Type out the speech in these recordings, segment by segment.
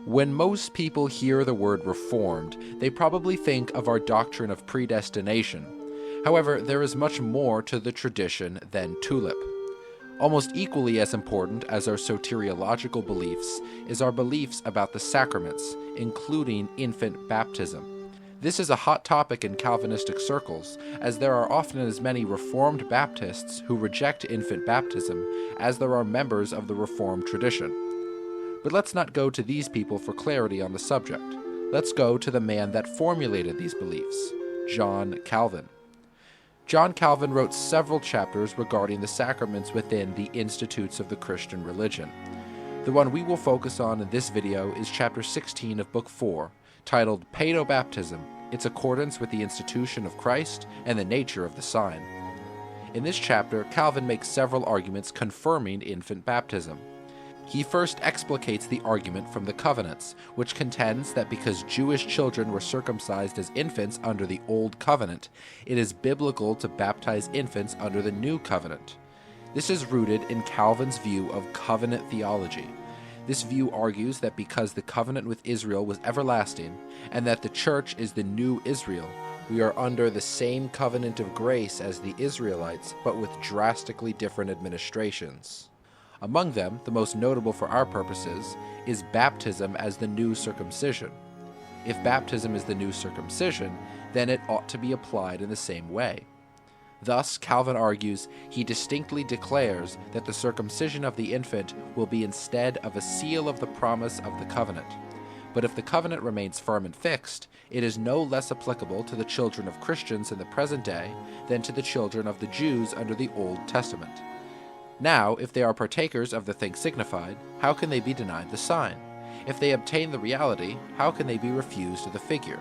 When most people hear the word Reformed, they probably think of our doctrine of predestination. However, there is much more to the tradition than tulip. Almost equally as important as our soteriological beliefs is our beliefs about the sacraments, including infant baptism. This is a hot topic in Calvinistic circles, as there are often as many Reformed Baptists who reject infant baptism as there are members of the Reformed tradition. But let's not go to these people for clarity on the subject. Let's go to the man that formulated these beliefs, John Calvin. John Calvin wrote several chapters regarding the sacraments within the Institutes of the Christian Religion. The one we will focus on in this video is chapter 16 of book 4, titled Paedobaptism, its accordance with the institution of Christ and the nature of the sign. In this chapter, Calvin makes several arguments confirming infant baptism. He first explicates the argument from the covenants, which contends that because Jewish children were circumcised as infants under the Old Covenant, it is biblical to baptize infants under the New Covenant. This is rooted in Calvin's view of covenant theology. This view argues that because the covenant with Israel was everlasting, and that the church is the new Israel, we are under the same covenant of grace as the Israelites, but with drastically different administrations. Among them, the most notable for our purposes, is baptism as the new circumcision. If baptism is the new circumcision, then it ought to be applied in the same way. Thus, Calvin argues, he distinctly declares that the circumcision of the infant will be instead of a seal of the promise of the covenant. But if the covenant remains firm and fixed, it is no less applicable to the children of Christians in the present day than to the children of the Jews under the Old Testament. Now, if they are partakers of the thing signified, how can they be denied the sign? If they obtain the reality, how can they be refused the figure?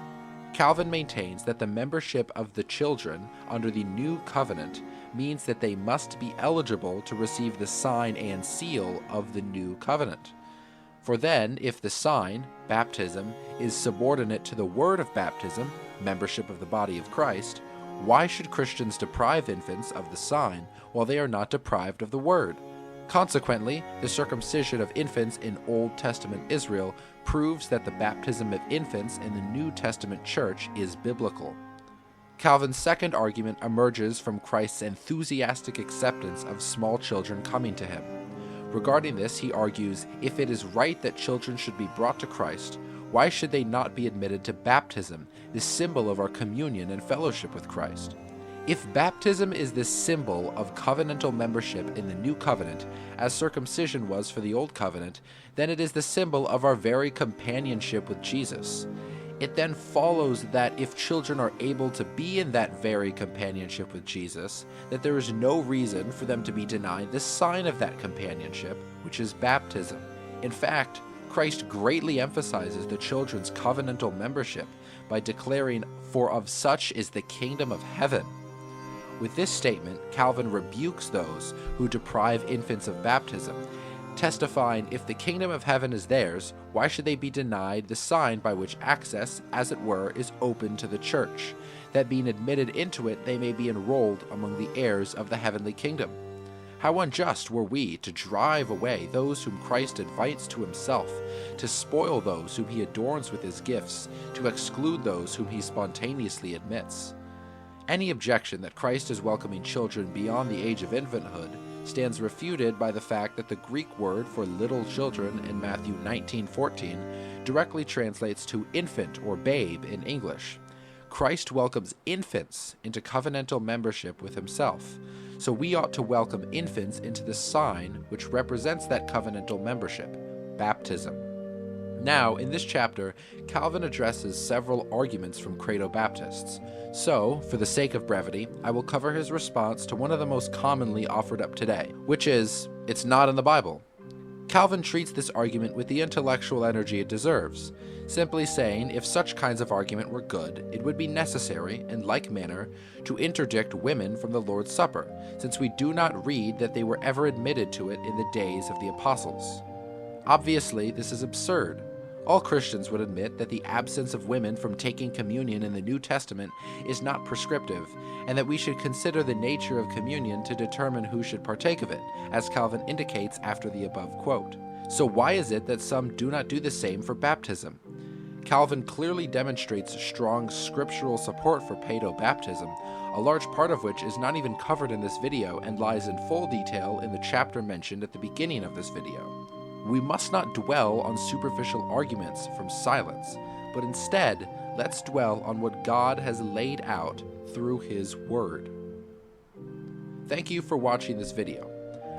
Calvin maintains that the membership of the children under the new covenant means that they must be eligible to receive the sign and seal of the new covenant. For then, if the sign, baptism, is subordinate to the word of baptism, membership of the body of Christ, why should Christians deprive infants of the sign while they are not deprived of the word? Consequently, the circumcision of infants in Old Testament Israel proves that the baptism of infants in the New Testament church is biblical. Calvin's second argument emerges from Christ's enthusiastic acceptance of small children coming to him. Regarding this, he argues, if it is right that children should be brought to Christ, why should they not be admitted to baptism, the symbol of our communion and fellowship with Christ? If baptism is the symbol of covenantal membership in the new covenant, as circumcision was for the old covenant, then it is the symbol of our very companionship with Jesus. It then follows that if children are able to be in that very companionship with Jesus, that there is no reason for them to be denied the sign of that companionship, which is baptism. In fact, Christ greatly emphasizes the children's covenantal membership by declaring, "For of such is the kingdom of heaven." With this statement, Calvin rebukes those who deprive infants of baptism, testifying, if the kingdom of heaven is theirs, why should they be denied the sign by which access, as it were, is open to the church, that being admitted into it they may be enrolled among the heirs of the heavenly kingdom? How unjust were we to drive away those whom Christ invites to himself, to spoil those whom he adorns with his gifts, to exclude those whom he spontaneously admits. Any objection that Christ is welcoming children beyond the age of infanthood stands refuted by the fact that the Greek word for little children in Matthew 19:14 directly translates to infant or babe in English. Christ welcomes infants into covenantal membership with himself, so we ought to welcome infants into the sign which represents that covenantal membership, baptism. Now, in this chapter, Calvin addresses several arguments from Credo Baptists. So, for the sake of brevity, I will cover his response to one of the most commonly offered up today, which is, it's not in the Bible. Calvin treats this argument with the intellectual energy it deserves, simply saying if such kinds of argument were good, it would be necessary, in like manner, to interdict women from the Lord's Supper, since we do not read that they were ever admitted to it in the days of the apostles. Obviously, this is absurd. All Christians would admit that the absence of women from taking communion in the New Testament is not prescriptive, and that we should consider the nature of communion to determine who should partake of it, as Calvin indicates after the above quote. So why is it that some do not do the same for baptism? Calvin clearly demonstrates strong scriptural support for paedobaptism, a large part of which is not even covered in this video and lies in full detail in the chapter mentioned at the beginning of this video. We must not dwell on superficial arguments from silence, but instead, let's dwell on what God has laid out through His Word. Thank you for watching this video.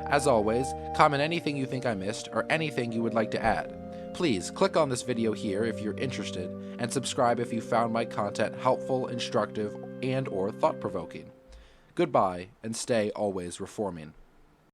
As always, comment anything you think I missed or anything you would like to add. Please click on this video here if you're interested, and subscribe if you found my content helpful, instructive, and/or thought-provoking. Goodbye, and stay always reforming.